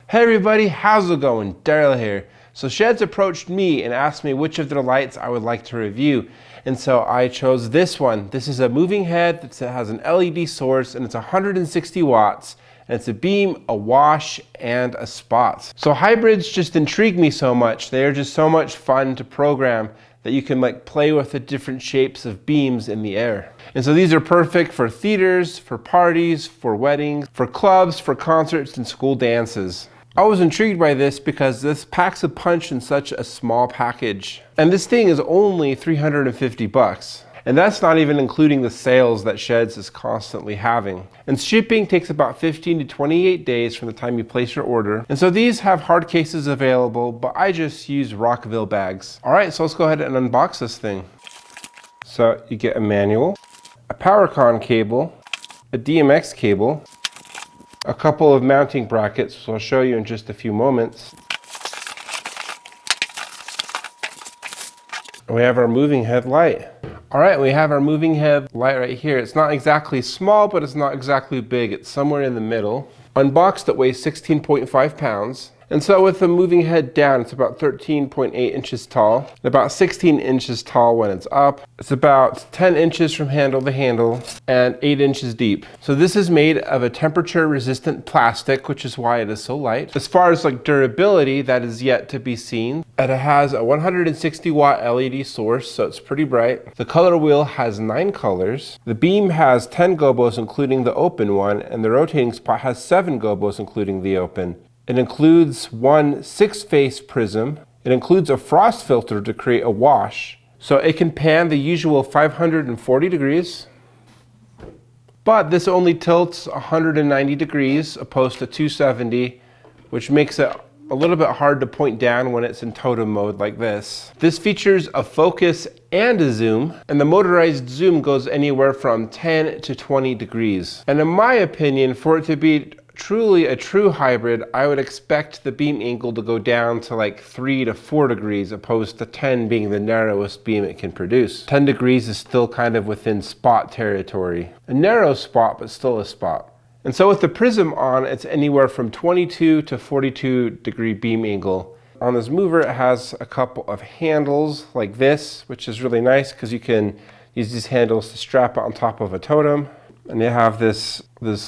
Hey everybody, how's it going? Daryl here. So SHEHDS approached me and asked me which of their lights I would like to review. And so I chose this one. This is a moving head that has an LED source and it's 160 watts. And it's a beam, a wash, and a spot. So hybrids just intrigue me so much. They are just so much fun to program that you can play with the different shapes of beams in the air. And so these are perfect for theaters, for parties, for weddings, for clubs, for concerts, and school dances. I was intrigued by this because this packs a punch in such a small package. And this thing is only 350 bucks. And that's not even including the sales that SHEHDS is constantly having. And shipping takes about 15 to 28 days from the time you place your order. And so these have hard cases available, but I just use Rockville bags. All right, so let's go ahead and unbox this thing. So you get a manual, a PowerCon cable, a DMX cable, a couple of mounting brackets, so I'll show you in just a few moments. We have our moving head light. All right, we have our moving head light right here. It's not exactly small, but it's not exactly big. It's somewhere in the middle. Unboxed, it weighs 16.5 pounds. And so with the moving head down, it's about 13.8 inches tall, and about 16 inches tall when it's up. It's about 10 inches from handle to handle and 8 inches deep. So this is made of a temperature resistant plastic, which is why it is so light. As far as durability, that is yet to be seen. And it has a 160 watt LED source, so it's pretty bright. The color wheel has 9 colors. The beam has 10 gobos, including the open one, and the rotating spot has 7 gobos, including the open. It includes one 6-face prism. It includes a frost filter to create a wash. So it can pan the usual 540 degrees, but this only tilts 190 degrees opposed to 270, which makes it a little bit hard to point down when it's in totem mode like this. This features a focus and a zoom, and the motorized zoom goes anywhere from 10 to 20 degrees. And in my opinion, for it to be truly a true hybrid, I would expect the beam angle to go down to 3 to 4 degrees opposed to 10 being the narrowest beam it can produce. 10 degrees is still kind of within spot territory. A narrow spot, but still a spot. And so with the prism on, it's anywhere from 22 to 42 degree beam angle. On this mover, it has a couple of handles like this, which is really nice because you can use these handles to strap it on top of a totem. And you have this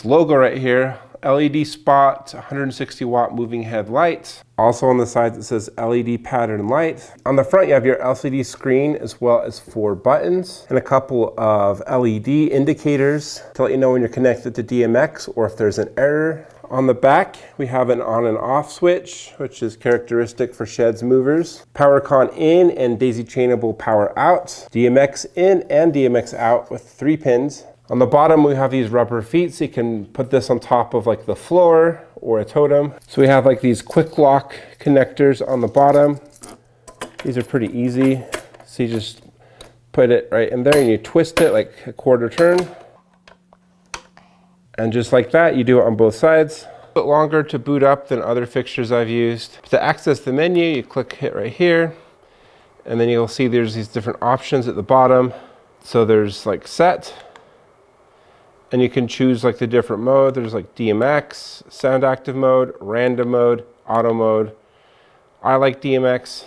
logo right here. LED spot, 160 watt moving head light. Also on the sides it says LED pattern light. On the front you have your LCD screen as well as 4 buttons and a couple of LED indicators to let you know when you're connected to DMX or if there's an error. On the back we have an on and off switch, which is characteristic for SHEHDS movers. PowerCon in and daisy chainable power out. DMX in and DMX out with 3 pins. On the bottom, we have these rubber feet, so you can put this on top of the floor or a totem. So we have these quick lock connectors on the bottom. These are pretty easy. So you just put it right in there and you twist it like a quarter turn. And just like that, you do it on both sides. A bit longer to boot up than other fixtures I've used. To access the menu, you hit right here. And then you'll see there's these different options at the bottom. So there's set. And you can choose the different mode. There's DMX, sound active mode, random mode, auto mode. I like DMX.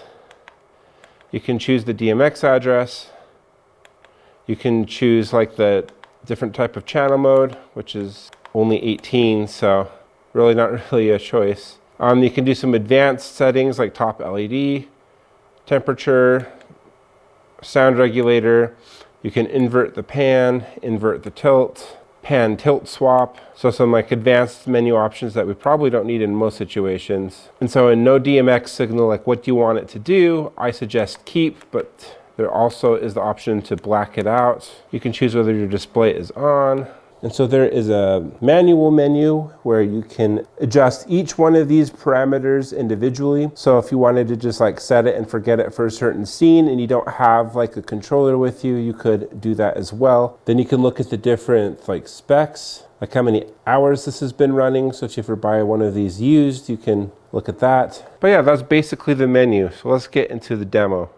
You can choose the DMX address. You can choose the different type of channel mode, which is only 18, so really not really a choice. You can do some advanced settings like top LED, temperature, sound regulator. You can invert the pan, invert the tilt, pan tilt swap. So some advanced menu options that we probably don't need in most situations. And so in no DMX signal, what do you want it to do? I suggest keep, but there also is the option to black it out. You can choose whether your display is on. And so there is a manual menu where you can adjust each one of these parameters individually. So if you wanted to just set it and forget it for a certain scene and you don't have a controller with you, you could do that as well. Then you can look at the different specs, how many hours this has been running. So if you ever buy one of these used, you can look at that. But yeah, that's basically the menu. So let's get into the demo.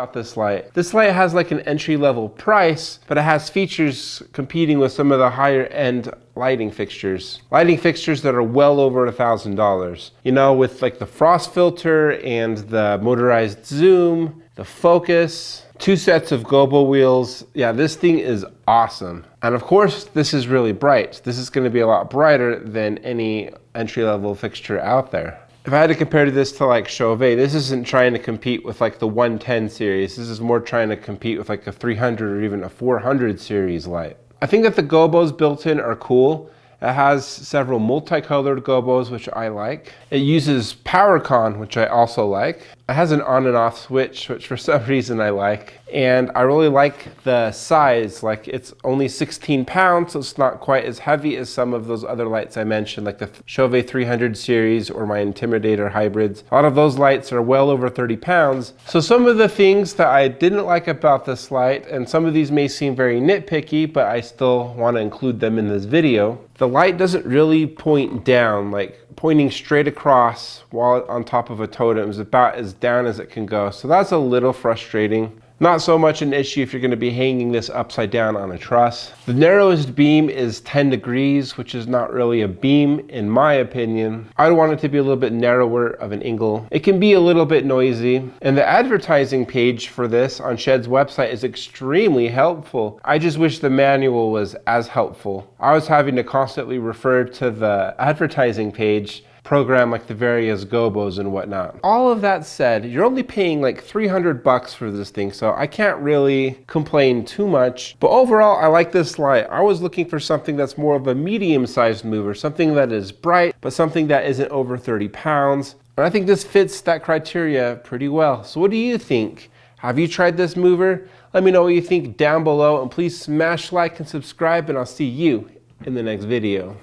about this light. This light has like an entry-level price, but it has features competing with some of the higher-end lighting fixtures. Lighting fixtures that are well over $1,000. You know, with like the frost filter and the motorized zoom, the focus, 2 sets of gobo wheels. Yeah, this thing is awesome. And of course, this is really bright. This is going to be a lot brighter than any entry-level fixture out there. If I had to compare this to like Chauvet, this isn't trying to compete with like the 110 series. This is more trying to compete with like a 300 or even a 400 series light. I think that the gobos built in are cool. It has several multicolored gobos, which I like. It uses PowerCon, which I also like. It has an on and off switch, which for some reason I like. And I really like the size. Like, it's only 16 pounds, so it's not quite as heavy as some of those other lights I mentioned, like the Chauvet 300 series or my Intimidator hybrids. A lot of those lights are well over 30 pounds. So some of the things that I didn't like about this light, and some of these may seem very nitpicky, but I still want to include them in this video. The light doesn't really point down, like pointing straight across while on top of a totem is about as down as it can go. So that's a little frustrating. Not so much an issue if you're going to be hanging this upside down on a truss. The narrowest beam is 10 degrees, which is not really a beam in my opinion. I'd want it to be a little bit narrower of an angle. It can be a little bit noisy. And the advertising page for this on SHEHDS website is extremely helpful. I just wish the manual was as helpful. I was having to constantly refer to the advertising page, program like the various gobos and whatnot. All of that said, you're only paying like 300 bucks for this thing, so I can't really complain too much. But overall, I like this light. I was looking for something that's more of a medium-sized mover, something that is bright, but something that isn't over 30 pounds. And I think this fits that criteria pretty well. So what do you think? Have you tried this mover? Let me know what you think down below, and please smash like and subscribe, and I'll see you in the next video.